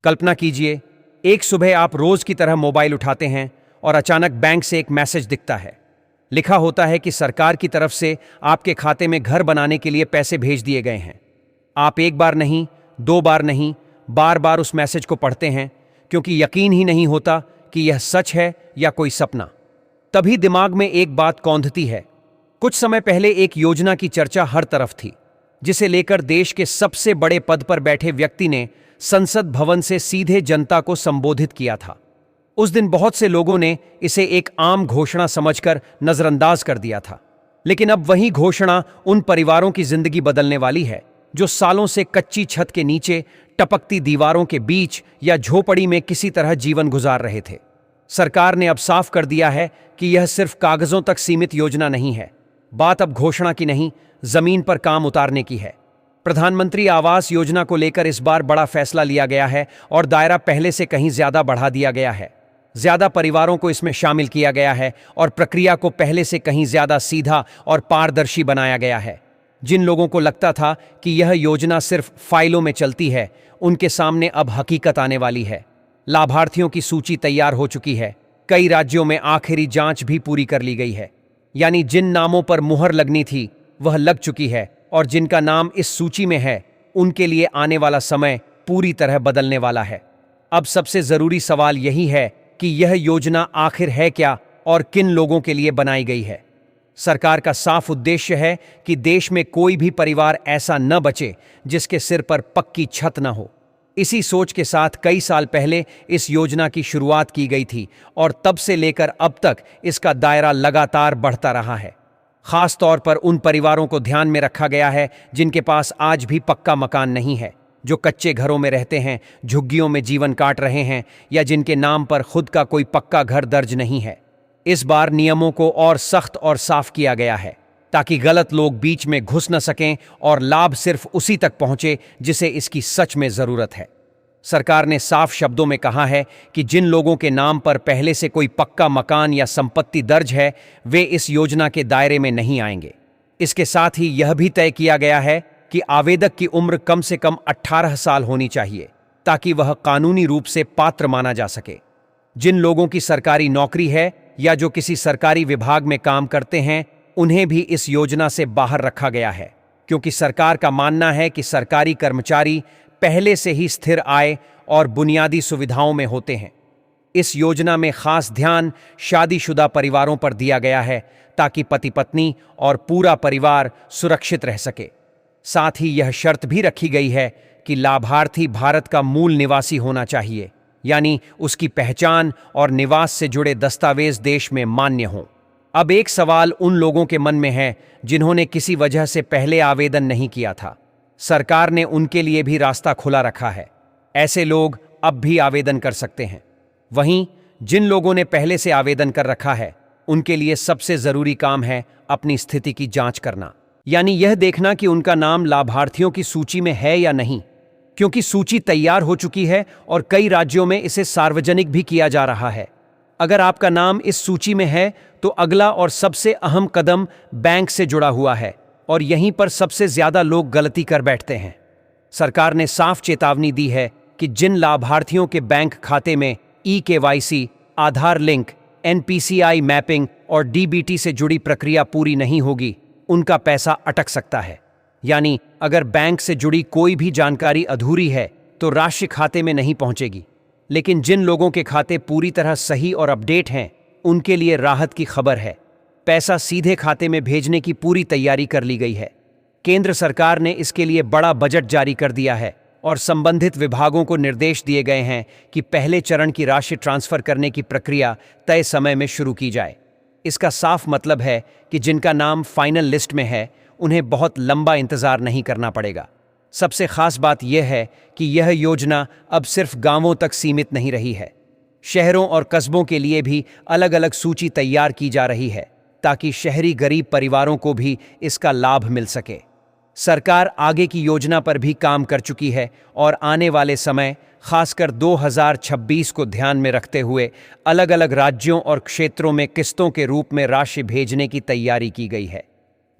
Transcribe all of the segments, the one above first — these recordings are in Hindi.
कल्पना कीजिए, एक सुबह आप रोज की तरह मोबाइल उठाते हैं और अचानक बैंक से एक मैसेज दिखता है। लिखा होता है कि सरकार की तरफ से आपके खाते में घर बनाने के लिए पैसे भेज दिए गए हैं। आप एक बार नहीं, दो बार नहीं, बार बार उस मैसेज को पढ़ते हैं क्योंकि यकीन ही नहीं होता कि यह सच है या कोई सपना। तभी दिमाग में एक बात कौंधती है। कुछ समय पहले एक योजना की चर्चा हर तरफ थी, जिसे लेकर देश के सबसे बड़े पद पर बैठे व्यक्ति ने संसद भवन से सीधे जनता को संबोधित किया था। उस दिन बहुत से लोगों ने इसे एक आम घोषणा समझकर नजरअंदाज कर दिया था, लेकिन अब वही घोषणा उन परिवारों की जिंदगी बदलने वाली है जो सालों से कच्ची छत के नीचे, टपकती दीवारों के बीच या झोपड़ी में किसी तरह जीवन गुजार रहे थे। सरकार ने अब साफ कर दिया है कि यह सिर्फ कागजों तक सीमित योजना नहीं है। बात अब घोषणा की नहीं, जमीन पर काम उतारने की है। प्रधानमंत्री आवास योजना को लेकर इस बार बड़ा फैसला लिया गया है और दायरा पहले से कहीं ज्यादा बढ़ा दिया गया है। ज्यादा परिवारों को इसमें शामिल किया गया है और प्रक्रिया को पहले से कहीं ज्यादा सीधा और पारदर्शी बनाया गया है। जिन लोगों को लगता था कि यह योजना सिर्फ फाइलों में चलती है, उनके सामने अब हकीकत आने वाली है। लाभार्थियों की सूची तैयार हो चुकी है। कई राज्यों में आखिरी जांच भी पूरी कर ली गई है। यानी जिन नामों पर मुहर लगनी थी वह लग चुकी है, और जिनका नाम इस सूची में है उनके लिए आने वाला समय पूरी तरह बदलने वाला है। अब सबसे जरूरी सवाल यही है कि यह योजना आखिर है क्या और किन लोगों के लिए बनाई गई है। सरकार का साफ उद्देश्य है कि देश में कोई भी परिवार ऐसा न बचे जिसके सिर पर पक्की छत न हो। इसी सोच के साथ कई साल पहले इस योजना की शुरुआत की गई थी और तब से लेकर अब तक इसका दायरा लगातार बढ़ता रहा है। खास तौर पर उन परिवारों को ध्यान में रखा गया है जिनके पास आज भी पक्का मकान नहीं है, जो कच्चे घरों में रहते हैं, झुग्गियों में जीवन काट रहे हैं या जिनके नाम पर खुद का कोई पक्का घर दर्ज नहीं है। इस बार नियमों को और सख्त और साफ किया गया है ताकि गलत लोग बीच में घुस न सकें और लाभ सिर्फ उसी तक पहुंचे जिसे इसकी सच में जरूरत है। सरकार ने साफ शब्दों में कहा है कि जिन लोगों के नाम पर पहले से कोई पक्का मकान या संपत्ति दर्ज है, वे इस योजना के दायरे में नहीं आएंगे। इसके साथ ही यह भी तय किया गया है कि आवेदक की उम्र कम से कम 18 साल होनी चाहिए ताकि वह कानूनी रूप से पात्र माना जा सके। जिन लोगों की सरकारी नौकरी है या जो किसी सरकारी विभाग में काम करते हैं, उन्हें भी इस योजना से बाहर रखा गया है, क्योंकि सरकार का मानना है कि सरकारी कर्मचारी पहले से ही स्थिर आय और बुनियादी सुविधाओं में होते हैं। इस योजना में खास ध्यान शादीशुदा परिवारों पर दिया गया है ताकि पति पत्नी और पूरा परिवार सुरक्षित रह सके। साथ ही यह शर्त भी रखी गई है कि लाभार्थी भारत का मूल निवासी होना चाहिए, यानी उसकी पहचान और निवास से जुड़े दस्तावेज देश में मान्य हों। अब एक सवाल उन लोगों के मन में है जिन्होंने किसी वजह से पहले आवेदन नहीं किया था। सरकार ने उनके लिए भी रास्ता खुला रखा है। ऐसे लोग अब भी आवेदन कर सकते हैं। वहीं जिन लोगों ने पहले से आवेदन कर रखा है, उनके लिए सबसे जरूरी काम है अपनी स्थिति की जांच करना, यानी यह देखना कि उनका नाम लाभार्थियों की सूची में है या नहीं, क्योंकि सूची तैयार हो चुकी है और कई राज्यों में इसे सार्वजनिक भी किया जा रहा है। अगर आपका नाम इस सूची में है तो अगला और सबसे अहम कदम बैंक से जुड़ा हुआ है, और यहीं पर सबसे ज्यादा लोग गलती कर बैठते हैं। सरकार ने साफ चेतावनी दी है कि जिन लाभार्थियों के बैंक खाते में ई-केवाईसी, आधार लिंक, एनपीसीआई मैपिंग और डीबीटी से जुड़ी प्रक्रिया पूरी नहीं होगी, उनका पैसा अटक सकता है। यानी अगर बैंक से जुड़ी कोई भी जानकारी अधूरी है तो राशि खाते में नहीं पहुंचेगी। लेकिन जिन लोगों के खाते पूरी तरह सही और अपडेट हैं, उनके लिए राहत की खबर है। पैसा सीधे खाते में भेजने की पूरी तैयारी कर ली गई है। केंद्र सरकार ने इसके लिए बड़ा बजट जारी कर दिया है और संबंधित विभागों को निर्देश दिए गए हैं कि पहले चरण की राशि ट्रांसफर करने की प्रक्रिया तय समय में शुरू की जाए। इसका साफ मतलब है कि जिनका नाम फाइनल लिस्ट में है, उन्हें बहुत लंबा इंतजार नहीं करना पड़ेगा। सबसे खास बात यह है कि यह योजना अब सिर्फ गांवों तक सीमित नहीं रही है। शहरों और कस्बों के लिए भी अलग अलग सूची तैयार की जा रही है ताकि शहरी गरीब परिवारों को भी इसका लाभ मिल सके। सरकार आगे की योजना पर भी काम कर चुकी है और आने वाले समय, खासकर 2026 को ध्यान में रखते हुए, अलग अलग राज्यों और क्षेत्रों में किस्तों के रूप में राशि भेजने की तैयारी की गई है।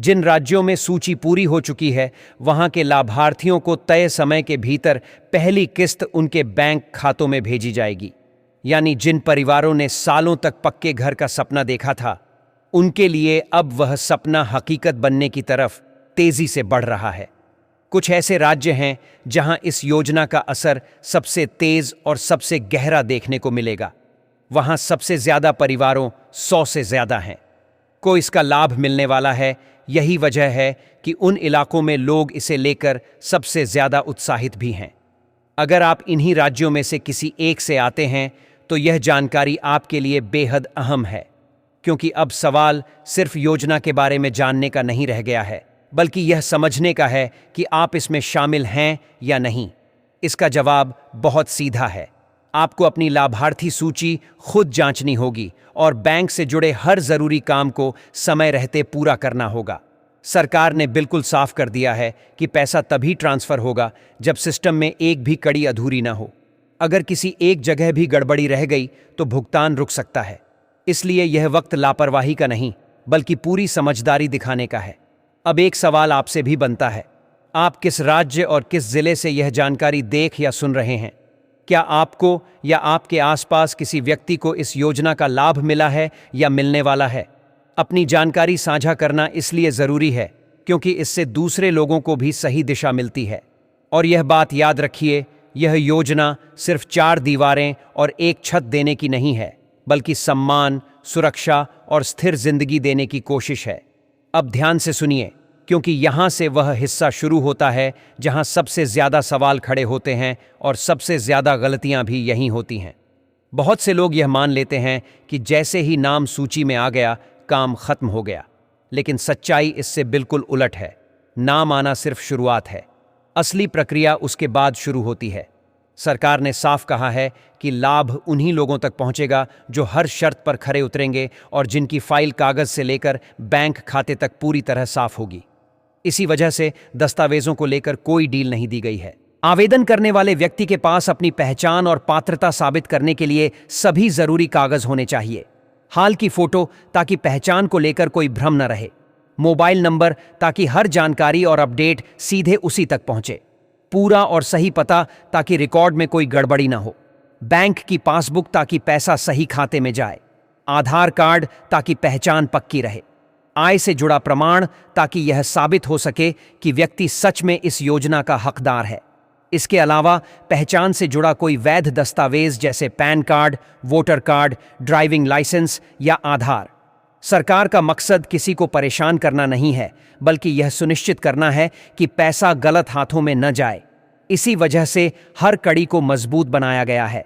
जिन राज्यों में सूची पूरी हो चुकी है, वहां के लाभार्थियों को तय समय के भीतर पहली किस्त उनके बैंक खातों में भेजी जाएगी। यानी जिन परिवारों ने सालों तक पक्के घर का सपना देखा था, उनके लिए अब वह सपना हकीकत बनने की तरफ तेजी से बढ़ रहा है। कुछ ऐसे राज्य हैं जहां इस योजना का असर सबसे तेज और सबसे गहरा देखने को मिलेगा। वहां सबसे ज्यादा परिवारों 100 से ज्यादा हैं को इसका लाभ मिलने वाला है। यही वजह है कि उन इलाकों में लोग इसे लेकर सबसे ज्यादा उत्साहित भी हैं। अगर आप इन्हीं राज्यों में से किसी एक से आते हैं तो यह जानकारी आपके लिए बेहद अहम है, क्योंकि अब सवाल सिर्फ योजना के बारे में जानने का नहीं रह गया है, बल्कि यह समझने का है कि आप इसमें शामिल हैं या नहीं। इसका जवाब बहुत सीधा है। आपको अपनी लाभार्थी सूची खुद जांचनी होगी और बैंक से जुड़े हर जरूरी काम को समय रहते पूरा करना होगा। सरकार ने बिल्कुल साफ कर दिया है कि पैसा तभी ट्रांसफर होगा जब सिस्टम में एक भी कड़ी अधूरी ना हो। अगर किसी एक जगह भी गड़बड़ी रह गई तो भुगतान रुक सकता है। इसलिए यह वक्त लापरवाही का नहीं, बल्कि पूरी समझदारी दिखाने का है। अब एक सवाल आपसे भी बनता है, आप किस राज्य और किस जिले से यह जानकारी देख या सुन रहे हैं? क्या आपको या आपके आसपास किसी व्यक्ति को इस योजना का लाभ मिला है या मिलने वाला है? अपनी जानकारी साझा करना इसलिए जरूरी है क्योंकि इससे दूसरे लोगों को भी सही दिशा मिलती है। और यह बात याद रखिए, यह योजना सिर्फ 4 दीवारें और एक छत देने की नहीं है, बल्कि सम्मान, सुरक्षा और स्थिर जिंदगी देने की कोशिश है। अब ध्यान से सुनिए, क्योंकि यहां से वह हिस्सा शुरू होता है जहां सबसे ज्यादा सवाल खड़े होते हैं और सबसे ज्यादा गलतियां भी यहीं होती हैं। बहुत से लोग यह मान लेते हैं कि जैसे ही नाम सूची में आ गया, काम खत्म हो गया। लेकिन सच्चाई इससे बिल्कुल उलट है। नाम आना सिर्फ शुरुआत है, असली प्रक्रिया उसके बाद शुरू होती है। सरकार ने साफ कहा है कि लाभ उन्हीं लोगों तक पहुंचेगा जो हर शर्त पर खरे उतरेंगे और जिनकी फाइल कागज से लेकर बैंक खाते तक पूरी तरह साफ होगी। इसी वजह से दस्तावेजों को लेकर कोई डील नहीं दी गई है। आवेदन करने वाले व्यक्ति के पास अपनी पहचान और पात्रता साबित करने के लिए सभी जरूरी कागज होने चाहिए। हाल की फोटो ताकि पहचान को लेकर कोई भ्रम न रहे, मोबाइल नंबर ताकि हर जानकारी और अपडेट सीधे उसी तक पहुंचे, पूरा और सही पता ताकि रिकॉर्ड में कोई गड़बड़ी ना हो, बैंक की पासबुक ताकि पैसा सही खाते में जाए, आधार कार्ड ताकि पहचान पक्की रहे, आय से जुड़ा प्रमाण ताकि यह साबित हो सके कि व्यक्ति सच में इस योजना का हकदार है। इसके अलावा पहचान से जुड़ा कोई वैध दस्तावेज जैसे PAN card, voter card, driving licence या आधार। सरकार का मकसद किसी को परेशान करना नहीं है, बल्कि यह सुनिश्चित करना है कि पैसा गलत हाथों में न जाए। इसी वजह से हर कड़ी को मजबूत बनाया गया है।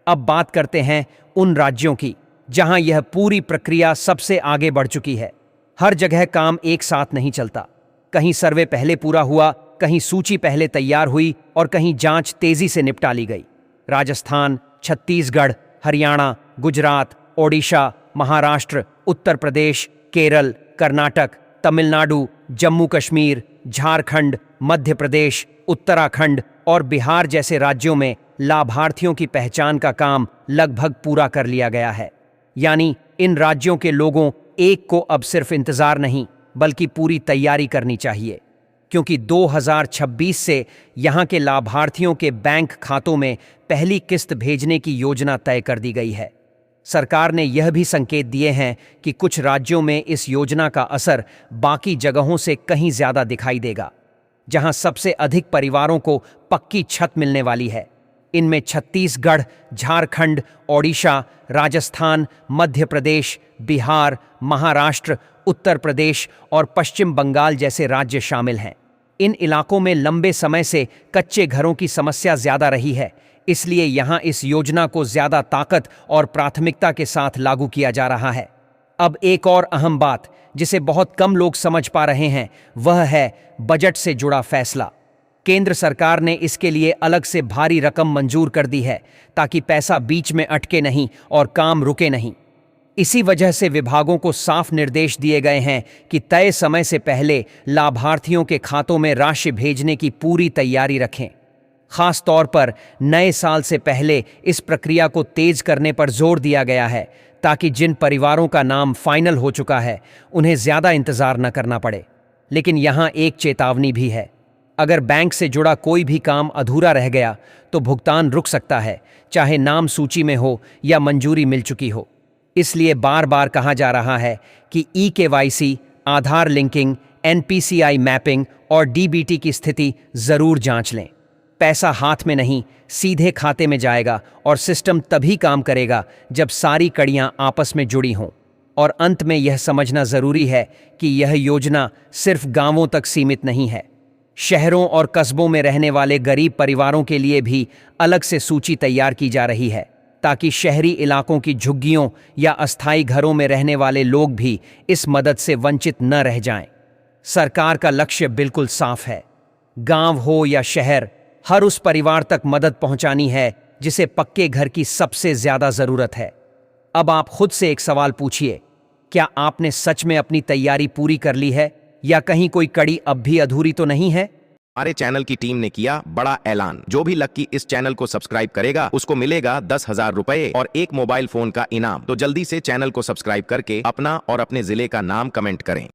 अब बात करते हैं उन राज्यों की जहां यह पूरी प्रक्रिया सबसे आगे बढ़ चुकी है। हर जगह काम एक साथ नहीं चलता। कहीं सर्वे पहले पूरा हुआ, कहीं सूची पहले तैयार हुई और कहीं जांच तेजी से निपटा ली गई। राजस्थान, छत्तीसगढ़, हरियाणा, गुजरात, ओडिशा, महाराष्ट्र, उत्तर प्रदेश, केरल, कर्नाटक, तमिलनाडु, जम्मू कश्मीर, झारखंड, मध्य प्रदेश, उत्तराखंड और बिहार जैसे राज्यों में लाभार्थियों की पहचान का काम लगभग पूरा कर लिया गया है। यानी इन राज्यों के लोगों एक को अब सिर्फ इंतजार नहीं, बल्कि पूरी तैयारी करनी चाहिए, क्योंकि 2026 से यहां के लाभार्थियों के बैंक खातों में पहली किस्त भेजने की योजना तय कर दी गई है। सरकार ने यह भी संकेत दिए हैं कि कुछ राज्यों में इस योजना का असर बाकी जगहों से कहीं ज्यादा दिखाई देगा, जहां सबसे अधिक परिवारों को पक्की छत मिलने वाली है। इनमें छत्तीसगढ़, झारखंड, ओडिशा, राजस्थान, मध्य प्रदेश, बिहार, महाराष्ट्र, उत्तर प्रदेश और पश्चिम बंगाल जैसे राज्य शामिल हैं। इन इलाकों में लंबे समय से कच्चे घरों की समस्या ज्यादा रही है, इसलिए यहां इस योजना को ज्यादा ताकत और प्राथमिकता के साथ लागू किया जा रहा है। अब एक और अहम बात जिसे बहुत कम लोग समझ पा रहे हैं, वह है बजट से जुड़ा फैसला। केंद्र सरकार ने इसके लिए अलग से भारी रकम मंजूर कर दी है ताकि पैसा बीच में अटके नहीं और काम रुके नहीं। इसी वजह से विभागों को साफ निर्देश दिए गए हैं कि तय समय से पहले लाभार्थियों के खातों में राशि भेजने की पूरी तैयारी रखें। खास तौर पर नए साल से पहले इस प्रक्रिया को तेज करने पर जोर दिया गया है, ताकि जिन परिवारों का नाम फाइनल हो चुका है उन्हें ज्यादा इंतजार न करना पड़े। लेकिन यहाँ एक चेतावनी भी है। अगर बैंक से जुड़ा कोई भी काम अधूरा रह गया तो भुगतान रुक सकता है, चाहे नाम सूची में हो या मंजूरी मिल चुकी हो। इसलिए बार बार कहा जा रहा है कि ई-केवाईसी, आधार लिंकिंग, एनपीसीआई मैपिंग और डीबीटी की स्थिति जरूर जांच लें। पैसा हाथ में नहीं, सीधे खाते में जाएगा और सिस्टम तभी काम करेगा जब सारी कड़ियां आपस में जुड़ी हों। और अंत में यह समझना जरूरी है कि यह योजना सिर्फ गांवों तक सीमित नहीं है। शहरों और कस्बों में रहने वाले गरीब परिवारों के लिए भी अलग से सूची तैयार की जा रही है, ताकि शहरी इलाकों की झुग्गियों या अस्थायी घरों में रहने वाले लोग भी इस मदद से वंचित न रह जाएं। सरकार का लक्ष्य बिल्कुल साफ है। गांव हो या शहर, हर उस परिवार तक मदद पहुंचानी है जिसे पक्के घर की सबसे ज्यादा जरूरत है। अब आप खुद से एक सवाल पूछिए, क्या आपने सच में अपनी तैयारी पूरी कर ली है या कहीं कोई कड़ी अब भी अधूरी तो नहीं है? हमारे चैनल की टीम ने किया बड़ा ऐलान। जो भी लक्की इस चैनल को सब्सक्राइब करेगा उसको मिलेगा 10,000 रुपए और एक मोबाइल फोन का इनाम। तो जल्दी से चैनल को सब्सक्राइब करके अपना और अपने जिले का नाम कमेंट करें।